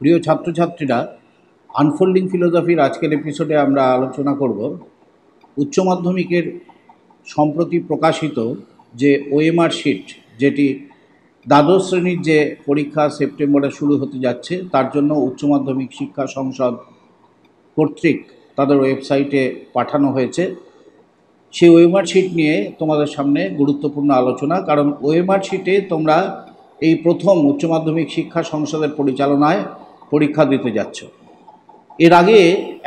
প্রিয় ছাত্রছাত্রীরা, আনফোল্ডিং ফিলোসফির আজকের এপিসোডে আমরা আলোচনা করব উচ্চ মাধ্যমিকের সম্প্রতি প্রকাশিত যে ওএমআর শিট, যেটি দ্বাদশ শ্রেণীর যে পরীক্ষা সেপ্টেম্বরে শুরু হতে যাচ্ছে তার জন্য উচ্চ মাধ্যমিক শিক্ষা সংসদ কর্তৃক তাদের ওয়েবসাইটে পাঠানো হয়েছে। সেই ওএমআর শিট নিয়ে তোমাদের সামনে গুরুত্বপূর্ণ আলোচনা, কারণ ওএমআর শিটে তোমরা এই প্রথম উচ্চ মাধ্যমিক শিক্ষা সংসদের পরিচালনায় পরীক্ষা দিতে যাচ্ছ। এর আগে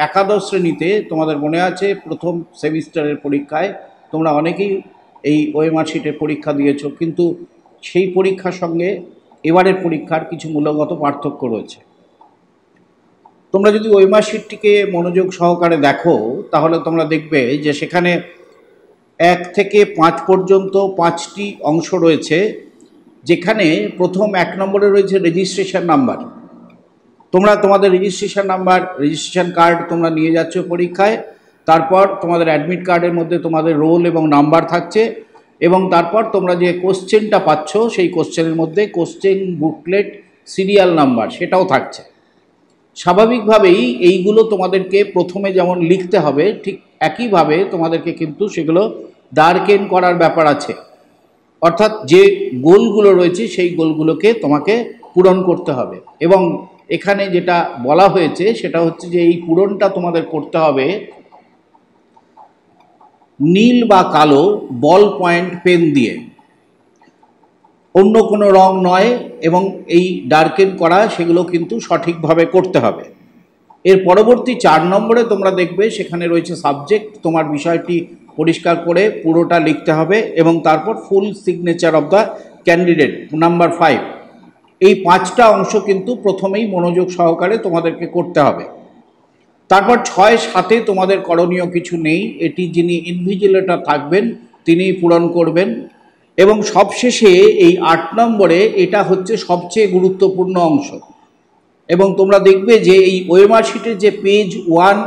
একাদশ শ্রেণীতে তোমাদের মনে আছে প্রথম সেমিস্টারের পরীক্ষায় তোমরা অনেকেই এই ওএমআর শিটে পরীক্ষা দিয়েছো, কিন্তু সেই পরীক্ষার সঙ্গে এবারের পরীক্ষার কিছু মূলগত পার্থক্য রয়েছে। তোমরা যদি ওএমআর শিটটিকে মনোযোগ সহকারে দেখো তাহলে তোমরা দেখবে যে সেখানে 1 থেকে 5 পর্যন্ত 5টি অংশ রয়েছে, যেখানে প্রথম 1 নম্বরে রয়েছে রেজিস্ট্রেশন নাম্বার। তোমরা তোমাদের রেজিস্ট্রেশন নাম্বার, রেজিস্ট্রেশন কার্ড তোমরা নিয়ে যাচ্ছ পরীক্ষায়। তারপর তোমাদের অ্যাডমিট কার্ডের মধ্যে তোমাদের রোল এবং নাম্বার থাকছে, এবং তারপর তোমরা যে কোশ্চেনটা পাচ্ছ সেই কোশ্চেনের মধ্যে কোশ্চেন বুকলেট সিরিয়াল নাম্বার সেটাও থাকছে। স্বাভাবিকভাবেই এইগুলো তোমাদেরকে প্রথমে যেমন লিখতে হবে, ঠিক একইভাবে তোমাদেরকে কিন্তু সেগুলো ডার্কেন করার ব্যাপার আছে। অর্থাৎ যে গোলগুলো রয়েছে সেই গোলগুলোকে তোমাকে পূরণ করতে হবে, এবং এখানে যেটা বলা হয়েছে সেটা হচ্ছে যে এই পূরণটা তোমাদের করতে হবে নীল বা কালো বল পয়েন্ট পেন দিয়ে, অন্য কোনো রং নয়। এবং এই ডার্কেন করা সেগুলো কিন্তু সঠিকভাবে করতে হবে। এর পরবর্তী 4 নম্বরে তোমরা দেখবে সেখানে রয়েছে সাবজেক্ট। তোমার বিষয়টি পরিষ্কার করে পুরোটা লিখতে হবে, এবং তারপর full signature of the candidate number 5। এই 5টা অংশ কিন্তু প্রথমেই মনোযোগ সহকারে তোমাদেরকে করতে হবে। তারপর 6, 7 তোমাদের করণীয় কিছু নেই, এটি যিনি ইনভিজিলেটর থাকবেন তিনিই পূরণ করবেন। এবং সবশেষে এই 8 নম্বরে এটা হচ্ছে সবচেয়ে গুরুত্বপূর্ণ অংশ। এবং তোমরা দেখবে যে এই ওএমআর শিটের যে পেজ 1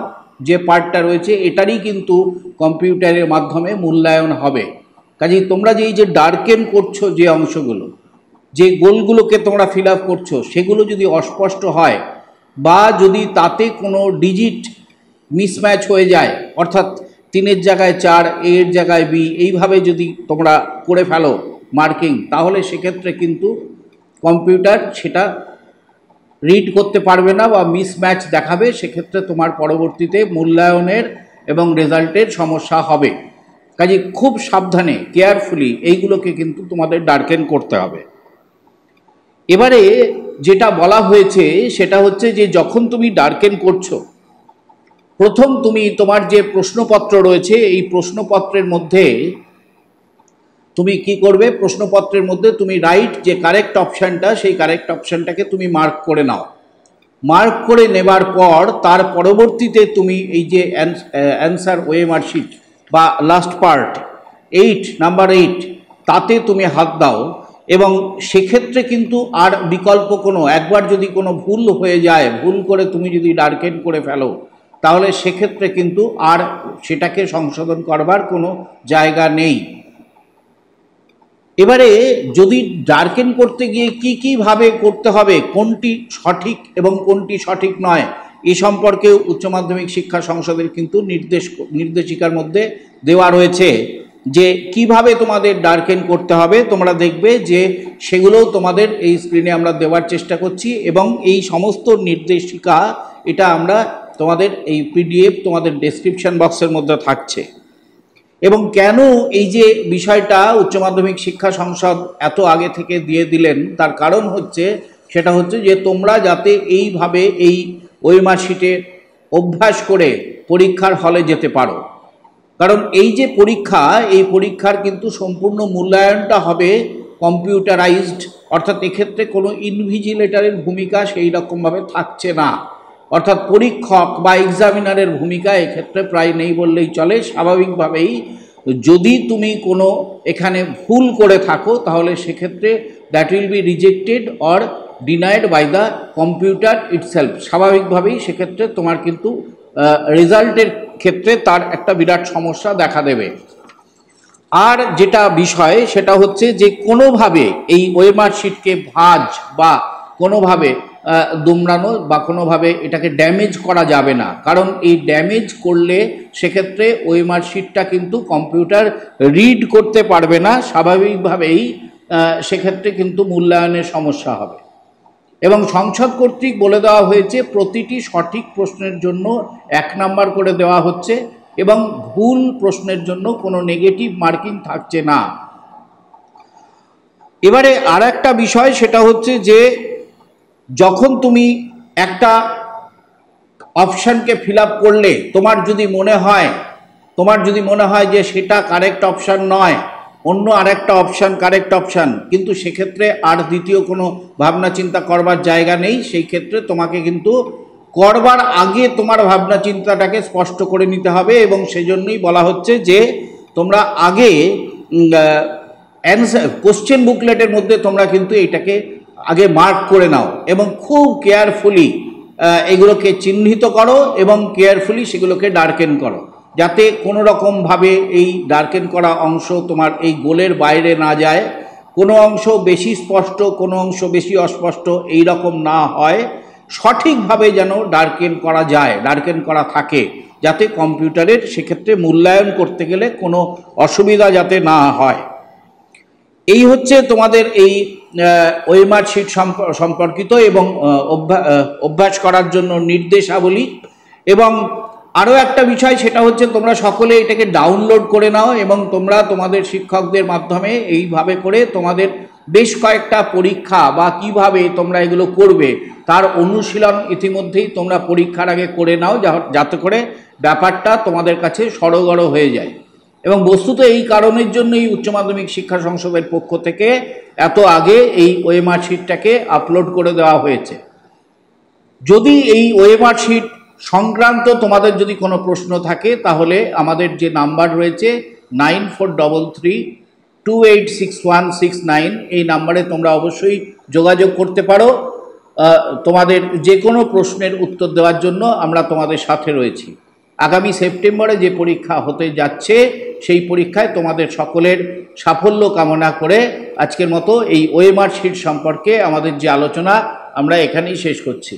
যে পার্টটা রয়েছে এটারই কিন্তু কম্পিউটারের মাধ্যমে মূল্যায়ন হবে। কাজেই তোমরা যে এই যে ডার্কেন করছো যে অংশগুলো, যে গোলগুলোকে তোমরা ফিল আপ করছো, সেগুলো যদি অস্পষ্ট হয় বা যদি তাতে কোনো ডিজিট মিসম্যাচ হয়ে যায়, অর্থাৎ 3-এর জায়গায় 4, এর জায়গায় বি, এইভাবে যদি তোমরা করে ফেলো মার্কিং, তাহলে সেক্ষেত্রে কিন্তু কম্পিউটার সেটা রিড করতে পারবে না বা মিসম্যাচ দেখাবে। সেক্ষেত্রে তোমার পরবর্তীতে মূল্যায়নের এবং রেজাল্টের সমস্যা হবে। কাজে খুব সাবধানে, কেয়ারফুলি এইগুলোকে কিন্তু তোমাদের ডার্কেন করতে হবে। এবারে যেটা বলা হয়েছে সেটা হচ্ছে যে যখন তুমি ডার্কেন করছো, প্রথম তুমি তোমার যে প্রশ্নপত্র রয়েছে এই প্রশ্নপত্রের মধ্যে তুমি কি করবে, প্রশ্নপত্রের মধ্যে তুমি রাইট যে কারেক্ট অপশানটা, সেই কারেক্ট অপশানটাকে তুমি মার্ক করে নাও। মার্ক করে নেবার পর তার পরবর্তীতে তুমি এই যে অ্যান্সার ওএমআর শিট বা লাস্ট পার্ট 8 নাম্বার 8 তাতে তুমি হাত দাও। এবং সেক্ষেত্রে কিন্তু আর বিকল্প কোনো, একবার যদি কোনো ভুল হয়ে যায়, ভুল করে তুমি যদি ডার্কেন করে ফেলো, তাহলে সেক্ষেত্রে কিন্তু আর সেটাকে সংশোধন করবার কোনো জায়গা নেই। এবারে যদি ডার্কেন করতে গিয়ে কীভাবে করতে হবে, কোনটি সঠিক এবং কোনটি সঠিক নয়, এ সম্পর্কে উচ্চ মাধ্যমিক শিক্ষা সংসদের কিন্তু নির্দেশিকার মধ্যে দেওয়া রয়েছে যে কিভাবে তোমাদের ডার্কেন করতে হবে। তোমরা দেখবে যে সেগুলো তোমাদের এই স্ক্রিনে আমরা দেওয়ার চেষ্টা করছি, এবং এই সমস্ত নির্দেশিকা এটা আমরা তোমাদের এই পিডিএফ তোমাদের ডেসক্রিপশন বক্সের মধ্যে থাকছে। এবং কেন এই যে বিষয়টা উচ্চ মাধ্যমিক শিক্ষা সংসদ এত আগে থেকে দিয়ে দিলেন তার কারণ হচ্ছে, সেটা হচ্ছে যে তোমরা যাতে এইভাবে এই ওএমআর শিটে অভ্যাস করে পরীক্ষার হলে যেতে পারো। কারণ এই যে পরীক্ষা, এই পরীক্ষার কিন্তু সম্পূর্ণ মূল্যায়নটা হবে কম্পিউটারাইজড, অর্থাৎ এক্ষেত্রে কোনো ইনভিজিলেটরের ভূমিকা সেই রকমভাবে থাকছে না। অর্থাৎ পরীক্ষক বা এক্সামিনারের ভূমিকা এক্ষেত্রে প্রায় নেই বললেই চলে। স্বাভাবিকভাবেই যদি তুমি কোনো এখানে ভুল করে থাকো তাহলে সেক্ষেত্রে that will be rejected or denied by the computer itself. স্বাভাবিকভাবেই সেক্ষেত্রে তোমার কিন্তু রেজাল্টের ক্ষেত্রে তার একটা বিরাট সমস্যা দেখা দেবে। আর যেটা বিষয় সেটা হচ্ছে যে কোনোভাবে এই ওএমআর শিটকে ভাঁজ বা কোনোভাবে দুমড়ানো বা কোনোভাবে এটাকে ড্যামেজ করা যাবে না, কারণ এই ড্যামেজ করলে সেক্ষেত্রে ওএমআর শিটটা কিন্তু কম্পিউটার রিড করতে পারবে না, স্বাভাবিকভাবেই সেক্ষেত্রে কিন্তু মূল্যায়নের সমস্যা হবে। এবং সংসদ কর্তৃক বলে দেওয়া হয়েছে প্রতিটি সঠিক প্রশ্নের জন্য 1 নাম্বার করে দেওয়া হচ্ছে এবং ভুল প্রশ্নের জন্য কোনো নেগেটিভ মার্কিং থাকছে না। এবারে আর একটা বিষয় সেটা হচ্ছে যে যখন তুমি একটা অপশানকে ফিল আপ করলে তোমার যদি মনে হয় যে সেটা কারেক্ট অপশান নয়, অন্য আরেকটা অপশান কারেক্ট অপশান, কিন্তু সেক্ষেত্রে আর দ্বিতীয় কোনো ভাবনা চিন্তা করবার জায়গা নেই। সেই ক্ষেত্রে তোমাকে কিন্তু করবার আগে তোমার ভাবনা চিন্তাটাকে স্পষ্ট করে নিতে হবে এবং সেজন্যই বলা হচ্ছে যে তোমরা আগে অ্যান্সার কোশ্চেন বুকলেটের মধ্যে তোমরা কিন্তু এইটাকে আগে মার্ক করে নাও এবং খুব কেয়ারফুলি এগুলোকে চিহ্নিত করো এবং কেয়ারফুলি সেগুলোকে ডার্কেন করো, যাতে কোনো রকমভাবে এই ডার্কেন করা অংশ তোমার এই গোলের বাইরে না যায়, কোনো অংশ বেশি স্পষ্ট কোনো অংশ বেশি অস্পষ্ট এই রকম না হয়, সঠিকভাবে যেন ডার্কেন করা যায়, ডার্কেন করা থাকে, যাতে কম্পিউটারের সেক্ষেত্রে মূল্যায়ন করতে গেলে কোনো অসুবিধা যাতে না হয়। এই হচ্ছে তোমাদের এই ওএমআর শিট সম্পর্কিত এবং অভ্যাস করার জন্য নির্দেশাবলী। এবং আরও একটা বিষয় সেটা হচ্ছে তোমরা সকলে এটাকে ডাউনলোড করে নাও এবং তোমরা তোমাদের শিক্ষকদের মাধ্যমে এইভাবে করে তোমাদের বেশ কয়েকটা পরীক্ষা বা কিভাবে তোমরা এগুলো করবে তার অনুশীলন ইতিমধ্যেই তোমরা পরীক্ষার আগে করে নাও, যাতে করে ব্যাপারটা তোমাদের কাছে সড়গড় হয়ে যায়। এবং বস্তুত এই কারণের জন্য এই উচ্চ মাধ্যমিক শিক্ষা সংসদের পক্ষ থেকে এত আগে এই ওএমআর শিটটাকে আপলোড করে দেওয়া হয়েছে। যদি এই ওএমআর শিট সংক্রান্ত তোমাদের যদি কোনো প্রশ্ন থাকে তাহলে আমাদের যে নাম্বার রয়েছে 9433286169 এই নাম্বারে তোমরা অবশ্যই যোগাযোগ করতে পারো। তোমাদের যে কোনো প্রশ্নের উত্তর দেওয়ার জন্য আমরা তোমাদের সাথে রয়েছি। আগামী সেপ্টেম্বরে যে পরীক্ষা হতে যাচ্ছে সেই পরীক্ষায় তোমাদের সকলের সাফল্য কামনা করে আজকের মতো এই ওএমআর শিট সম্পর্কে আমাদের যে আলোচনা আমরা এখানেই শেষ করছি।